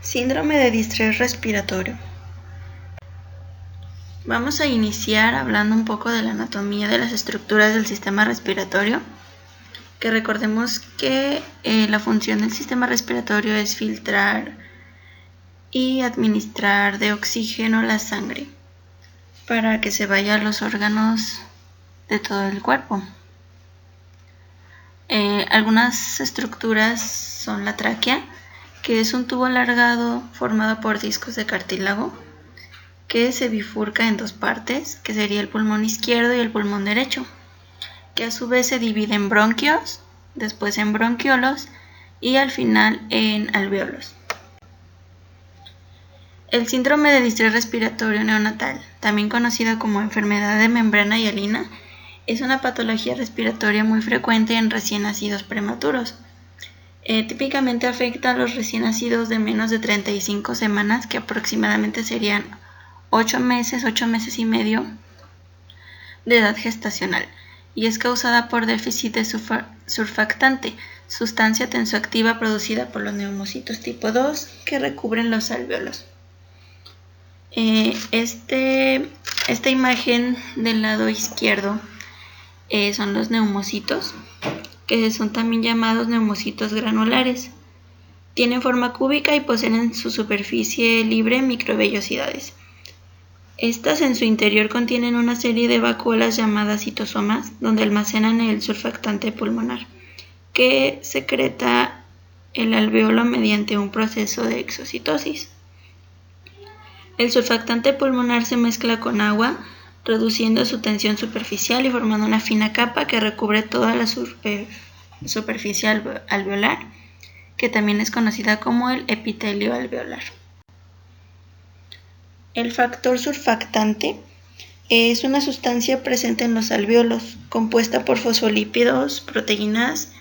Síndrome de distrés respiratorio. Vamos a iniciar hablando un poco de la anatomía de las estructuras del sistema respiratorio, que recordemos que la función del sistema respiratorio es filtrar y administrar de oxígeno la sangre para que se vaya a los órganos de todo el cuerpo. Algunas estructuras son la tráquea, que es un tubo alargado formado por discos de cartílago que se bifurca en dos partes, que sería el pulmón izquierdo y el pulmón derecho, que a su vez se divide en bronquios, después en bronquiolos y al final en alvéolos. El síndrome de distrés respiratorio neonatal, también conocida como enfermedad de membrana hialina, es una patología respiratoria muy frecuente en recién nacidos prematuros. Típicamente afecta a los recién nacidos de menos de 35 semanas, que aproximadamente serían 8 meses y medio de edad gestacional, y es causada por déficit de surfactante, sustancia tensoactiva producida por los neumocitos tipo 2 que recubren los alvéolos. Esta imagen del lado izquierdo son los neumocitos, que son también llamados neumocitos granulares. Tienen forma cúbica y poseen en su superficie libre microvellosidades. Estas en su interior contienen una serie de vacuolas llamadas citosomas, donde almacenan el surfactante pulmonar, que secreta el alvéolo mediante un proceso de exocitosis. El surfactante pulmonar se mezcla con agua, reduciendo su tensión superficial y formando una fina capa que recubre toda la superficie alveolar, que también es conocida como el epitelio alveolar. El factor surfactante es una sustancia presente en los alvéolos, compuesta por fosfolípidos, proteínas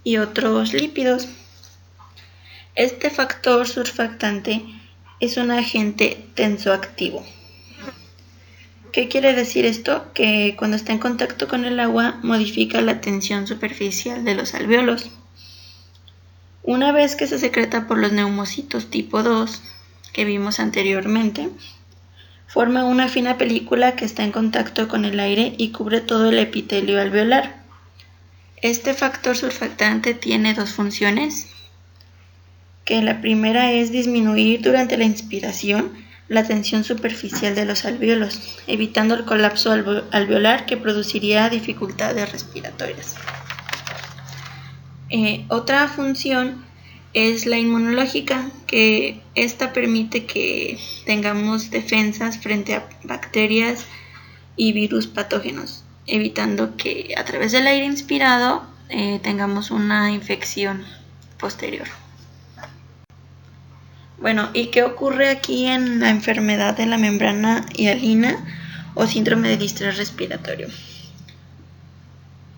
y otros lípidos. Este factor surfactante es un agente tensoactivo. ¿Qué quiere decir esto? Que cuando está en contacto con el agua modifica la tensión superficial de los alvéolos. Una vez que se secreta por los neumocitos tipo 2 que vimos anteriormente, forma una fina película que está en contacto con el aire y cubre todo el epitelio alveolar. Este factor surfactante tiene dos funciones, que la primera es disminuir durante la inspiración la tensión superficial de los alvéolos, evitando el colapso alveolar que produciría dificultades respiratorias. Otra función es la inmunológica, que esta permite que tengamos defensas frente a bacterias y virus patógenos, evitando que a través del aire inspirado tengamos una infección posterior. Bueno, ¿y qué ocurre aquí en la enfermedad de la membrana hialina o síndrome de distrés respiratorio?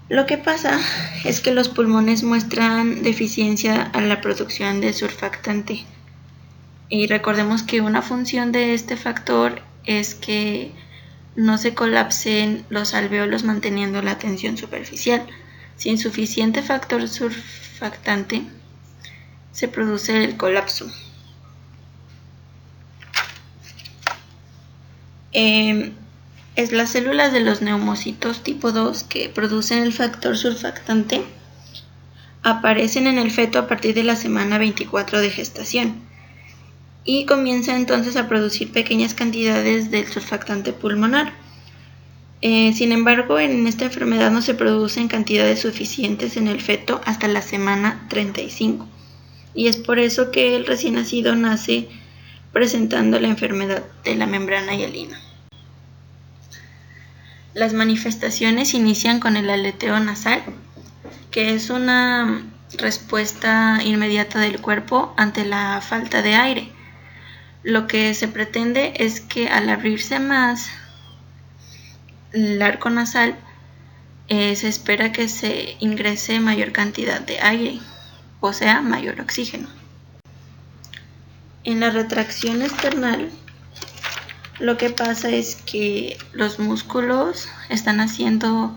Lo que pasa es que los pulmones muestran deficiencia a la producción de surfactante. Y recordemos que una función de este factor es que no se colapsen los alvéolos manteniendo la tensión superficial. Sin suficiente factor surfactante se produce el colapso. Es las células de los neumocitos tipo 2 que producen el factor surfactante aparecen en el feto a partir de la semana 24 de gestación y comienzan entonces a producir pequeñas cantidades del surfactante pulmonar. Sin embargo, en esta enfermedad no se producen cantidades suficientes en el feto hasta la semana 35, y es por eso que el recién nacido nace presentando la enfermedad de la membrana hialina. Las manifestaciones inician con el aleteo nasal, que es una respuesta inmediata del cuerpo ante la falta de aire. Lo que se pretende es que al abrirse más el arco nasal, se espera que se ingrese mayor cantidad de aire, o sea, mayor oxígeno. En la retracción external, lo que pasa es que los músculos están haciendo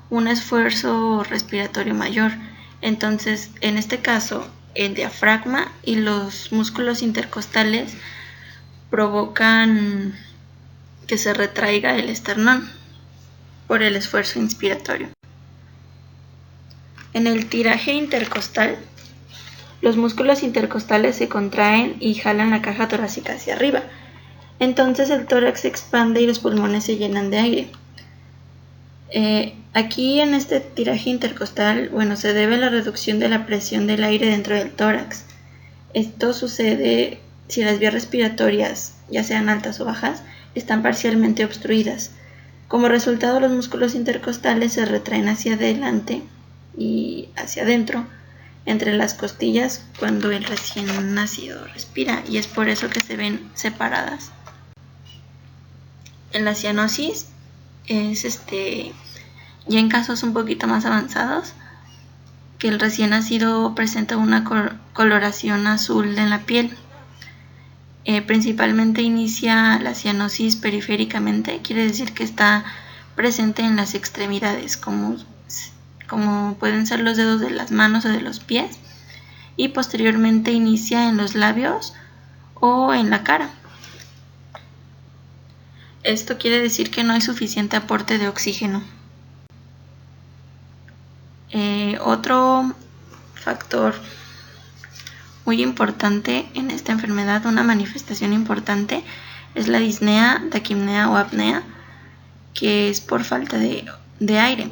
un esfuerzo respiratorio mayor. Entonces, en este caso, el diafragma y los músculos intercostales provocan que se retraiga el esternón por el esfuerzo inspiratorio. En el tiraje intercostal, los músculos intercostales se contraen y jalan la caja torácica hacia arriba. Entonces el tórax se expande y los pulmones se llenan de aire. Aquí en este tiraje intercostal, se debe a la reducción de la presión del aire dentro del tórax. Esto sucede si las vías respiratorias, ya sean altas o bajas, están parcialmente obstruidas. Como resultado, los músculos intercostales se retraen hacia adelante y hacia adentro, entre las costillas, cuando el recién nacido respira, y es por eso que se ven separadas. En la cianosis es ya en casos un poquito más avanzados, que el recién nacido presenta una coloración azul en la piel. Principalmente inicia la cianosis periféricamente, quiere decir que está presente en las extremidades, como pueden ser los dedos de las manos o de los pies, y posteriormente inicia en los labios o en la cara. Esto quiere decir que no hay suficiente aporte de oxígeno. Otro factor muy importante en esta enfermedad, una manifestación importante, es la disnea, taquipnea o apnea, que es por falta de aire.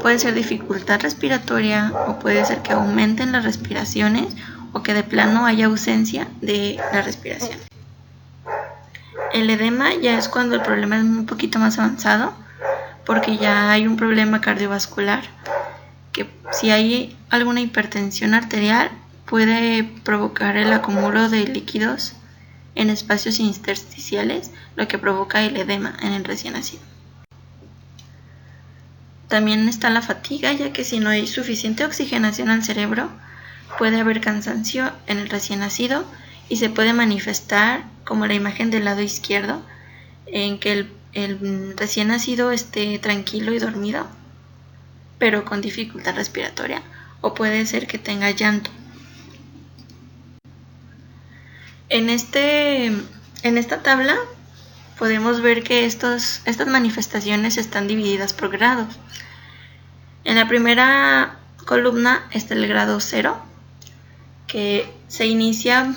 Puede ser dificultad respiratoria o puede ser que aumenten las respiraciones o que de plano haya ausencia de la respiración. El edema ya es cuando el problema es un poquito más avanzado, porque ya hay un problema cardiovascular, que si hay alguna hipertensión arterial puede provocar el acúmulo de líquidos en espacios intersticiales, lo que provoca el edema en el recién nacido. También está la fatiga, ya que si no hay suficiente oxigenación al cerebro, puede haber cansancio en el recién nacido y se puede manifestar como la imagen del lado izquierdo, en que el recién nacido esté tranquilo y dormido, pero con dificultad respiratoria, o puede ser que tenga llanto. En esta tabla podemos ver que estas manifestaciones están divididas por grados. En la primera columna está el grado 0, que se inicia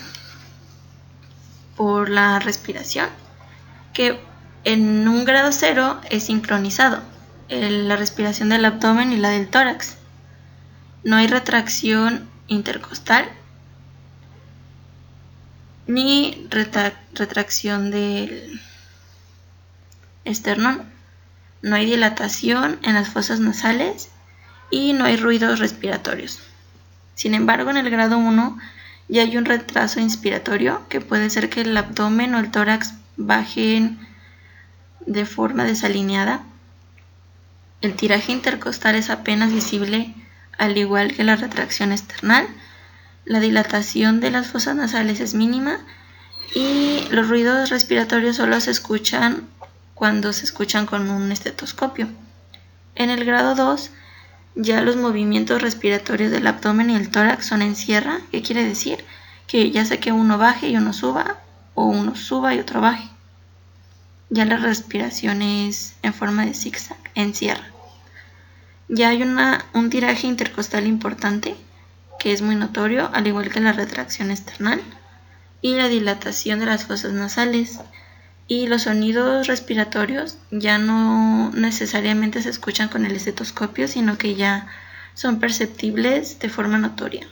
por la respiración, que en un grado 0 es sincronizado, la respiración del abdomen y la del tórax. No hay retracción intercostal ni retracción del esternón. No hay dilatación en las fosas nasales y no hay ruidos respiratorios. Sin embargo, en el grado 1 ya hay un retraso inspiratorio, que puede ser que el abdomen o el tórax bajen de forma desalineada. El tiraje intercostal es apenas visible, al igual que la retracción esternal. La dilatación de las fosas nasales es mínima y los ruidos respiratorios solo se escuchan cuando se escuchan con un estetoscopio. En el grado 2 ya los movimientos respiratorios del abdomen y el tórax son en sierra. ¿Qué quiere decir? Que ya sea que uno baje y uno suba, o uno suba y otro baje. Ya la respiración es en forma de zigzag, en sierra. Ya hay un tiraje intercostal importante, que es muy notorio, al igual que la retracción esternal y la dilatación de las fosas nasales. Y los sonidos respiratorios ya no necesariamente se escuchan con el estetoscopio, sino que ya son perceptibles de forma notoria.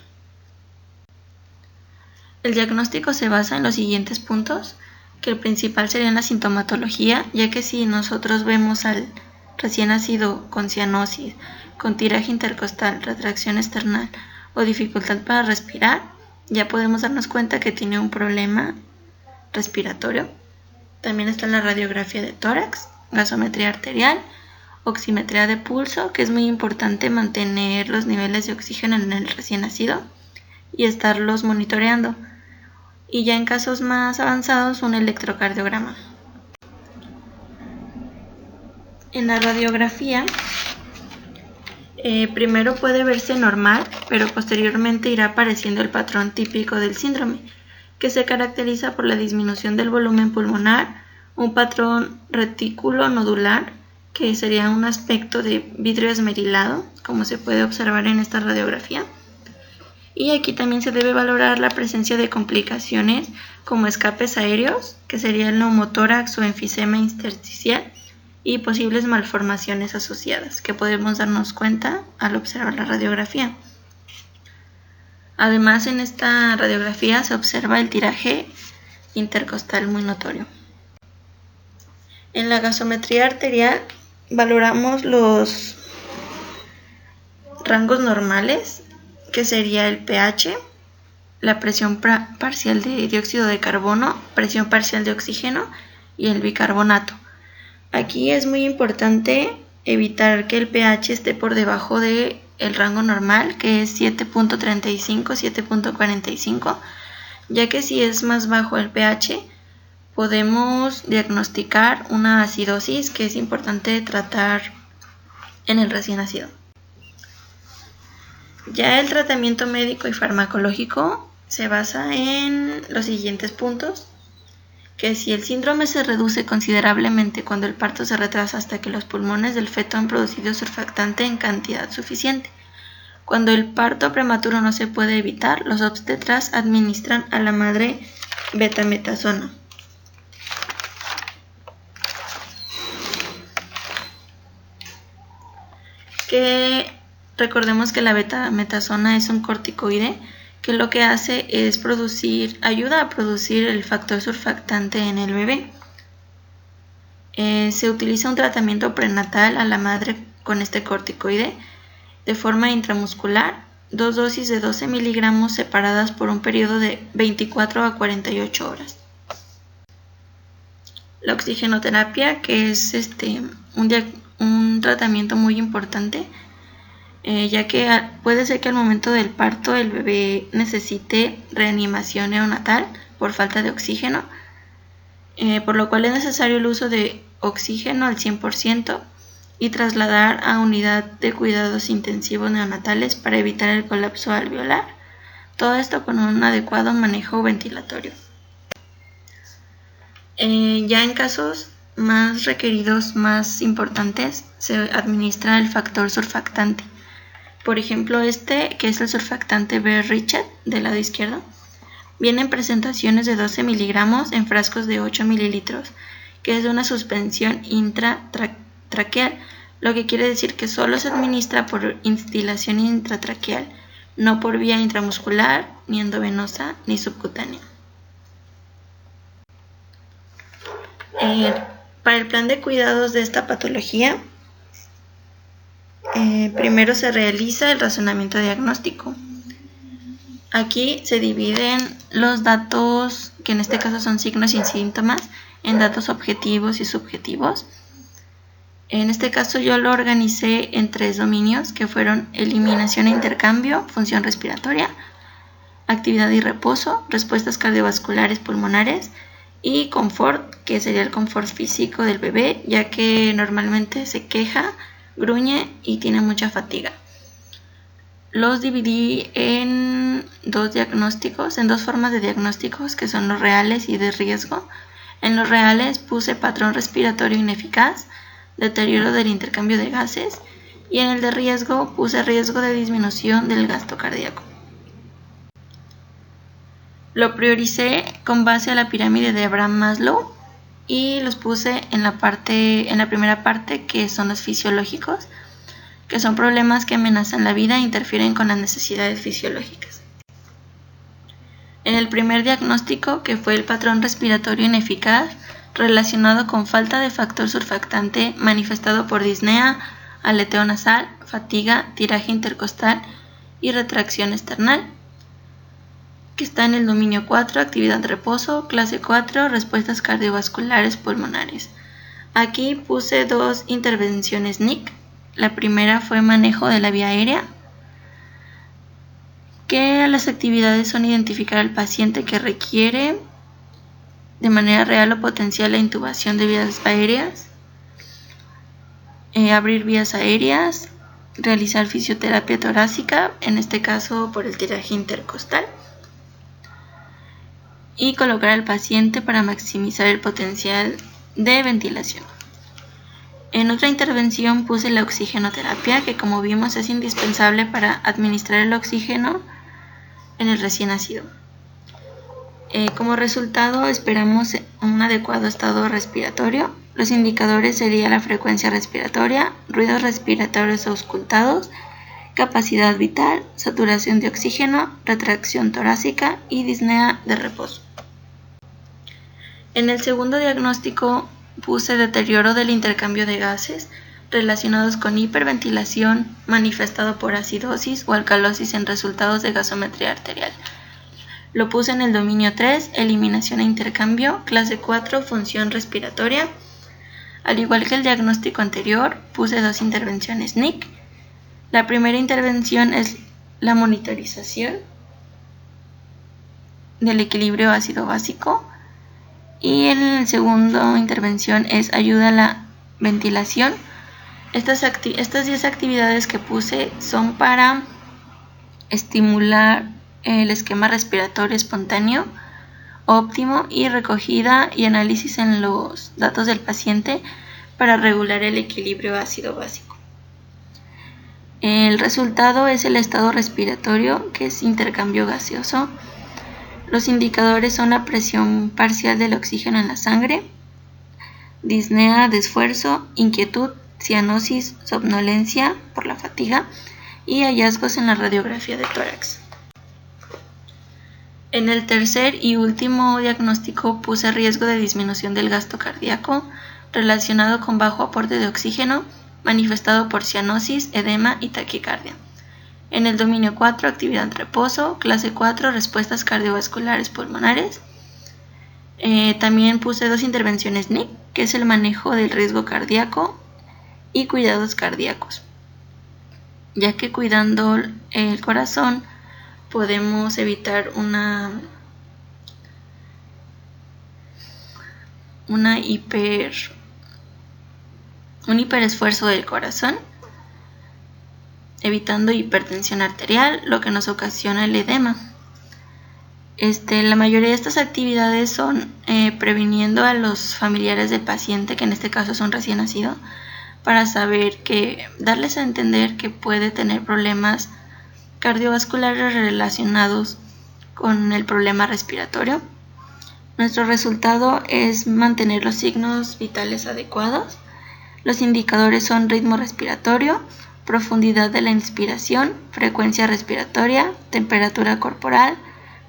El diagnóstico se basa en los siguientes puntos, que el principal sería en la sintomatología, ya que si nosotros vemos al recién nacido con cianosis, con tiraje intercostal, retracción esternal o dificultad para respirar, ya podemos darnos cuenta que tiene un problema respiratorio. También está la radiografía de tórax, gasometría arterial, oximetría de pulso, que es muy importante mantener los niveles de oxígeno en el recién nacido y estarlos monitoreando. Y ya en casos más avanzados, un electrocardiograma. En la radiografía Primero puede verse normal, pero posteriormente irá apareciendo el patrón típico del síndrome, que se caracteriza por la disminución del volumen pulmonar, un patrón retículo nodular, que sería un aspecto de vidrio esmerilado, como se puede observar en esta radiografía. Y aquí también se debe valorar la presencia de complicaciones como escapes aéreos, que sería el neumotórax o enfisema intersticial, y posibles malformaciones asociadas, que podemos darnos cuenta al observar la radiografía. Además, en esta radiografía se observa el tiraje intercostal muy notorio. En la gasometría arterial valoramos los rangos normales, que sería el pH, la presión parcial de dióxido de carbono, presión parcial de oxígeno y el bicarbonato. Aquí es muy importante evitar que el pH esté por debajo del rango normal, que es 7.35, 7.45, ya que si es más bajo el pH, podemos diagnosticar una acidosis que es importante tratar en el recién nacido. Ya el tratamiento médico y farmacológico se basa en los siguientes puntos: que si el síndrome se reduce considerablemente cuando el parto se retrasa hasta que los pulmones del feto han producido surfactante en cantidad suficiente. Cuando el parto prematuro no se puede evitar, los obstetras administran a la madre betametasona. Que recordemos que la betametasona es un corticoide que lo que hace es ayuda a producir el factor surfactante en el bebé. Se utiliza un tratamiento prenatal a la madre con este corticoide de forma intramuscular, 2 dosis de 12 miligramos separadas por un periodo de 24 a 48 horas. La oxigenoterapia, que es un tratamiento muy importante, ya que puede ser que al momento del parto el bebé necesite reanimación neonatal por falta de oxígeno, por lo cual es necesario el uso de oxígeno al 100% y trasladar a unidad de cuidados intensivos neonatales para evitar el colapso alveolar, todo esto con un adecuado manejo ventilatorio. Ya en casos más requeridos, más importantes, se administra el factor surfactante. Por ejemplo, que es el surfactante B-Richet del lado izquierdo, viene en presentaciones de 12 miligramos en frascos de 8 mililitros, que es una suspensión intratraqueal, lo que quiere decir que solo se administra por instilación intratraqueal, no por vía intramuscular, ni endovenosa, ni subcutánea. Para el plan de cuidados de esta patología, primero se realiza el razonamiento diagnóstico. Aquí se dividen los datos, que en este caso son signos y síntomas, en datos objetivos y subjetivos. En este caso yo lo organicé en 3 dominios, que fueron eliminación e intercambio, función respiratoria, actividad y reposo, respuestas cardiovasculares pulmonares y confort, que sería el confort físico del bebé, ya que normalmente se queja, gruñe y tiene mucha fatiga. Los dividí en 2 diagnósticos, en 2 formas de diagnósticos, que son los reales y de riesgo. En los reales puse patrón respiratorio ineficaz, deterioro del intercambio de gases, y en el de riesgo puse riesgo de disminución del gasto cardíaco. Lo prioricé con base a la pirámide de Abraham Maslow y los puse en la primera parte, que son los fisiológicos, que son problemas que amenazan la vida e interfieren con las necesidades fisiológicas. En el primer diagnóstico, que fue el patrón respiratorio ineficaz relacionado con falta de factor surfactante manifestado por disnea, aleteo nasal, fatiga, tiraje intercostal y retracción esternal, que está en el dominio 4, actividad de reposo, clase 4, respuestas cardiovasculares pulmonares. Aquí puse 2 intervenciones NIC. La primera fue manejo de la vía aérea, que las actividades son identificar al paciente que requiere de manera real o potencial la intubación de vías aéreas, abrir vías aéreas, realizar fisioterapia torácica, en este caso por el tiraje intercostal, y colocar al paciente para maximizar el potencial de ventilación. En otra intervención puse la oxigenoterapia, que como vimos es indispensable para administrar el oxígeno en el recién nacido. Como resultado esperamos un adecuado estado respiratorio. Los indicadores serían la frecuencia respiratoria, ruidos respiratorios auscultados, capacidad vital, saturación de oxígeno, retracción torácica y disnea de reposo. En el segundo diagnóstico puse deterioro del intercambio de gases relacionados con hiperventilación manifestado por acidosis o alcalosis en resultados de gasometría arterial. Lo puse en el dominio 3, eliminación e intercambio, clase 4, función respiratoria. Al igual que el diagnóstico anterior, puse 2 intervenciones NIC. La primera intervención es la monitorización del equilibrio ácido-básico y en la segunda intervención es ayuda a la ventilación. Estas 10 actividades que puse son para estimular el esquema respiratorio espontáneo óptimo y recogida y análisis en los datos del paciente para regular el equilibrio ácido-básico. El resultado es el estado respiratorio, que es intercambio gaseoso. Los indicadores son la presión parcial del oxígeno en la sangre, disnea de esfuerzo, inquietud, cianosis, somnolencia por la fatiga y hallazgos en la radiografía de tórax. En el tercer y último diagnóstico puse riesgo de disminución del gasto cardíaco relacionado con bajo aporte de oxígeno manifestado por cianosis, edema y taquicardia. En el dominio 4, actividad en reposo, clase 4, respuestas cardiovasculares pulmonares. También puse 2 intervenciones NIC, que es el manejo del riesgo cardíaco y cuidados cardíacos, ya que cuidando el corazón podemos evitar un hiperesfuerzo del corazón, evitando hipertensión arterial, lo que nos ocasiona el edema. La mayoría de estas actividades son previniendo a los familiares del paciente, que en este caso es un recién nacido, para darles a entender que puede tener problemas cardiovasculares relacionados con el problema respiratorio. Nuestro resultado es mantener los signos vitales adecuados. Los indicadores son ritmo respiratorio, profundidad de la inspiración, frecuencia respiratoria, temperatura corporal,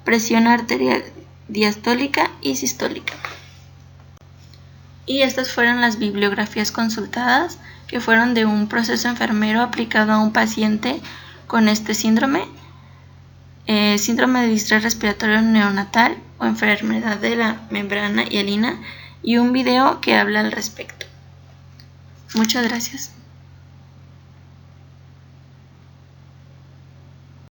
presión arterial diastólica y sistólica. Y estas fueron las bibliografías consultadas, que fueron de un proceso enfermero aplicado a un paciente con este síndrome, síndrome de distrés respiratorio neonatal o enfermedad de la membrana hialina, y un video que habla al respecto. Muchas gracias.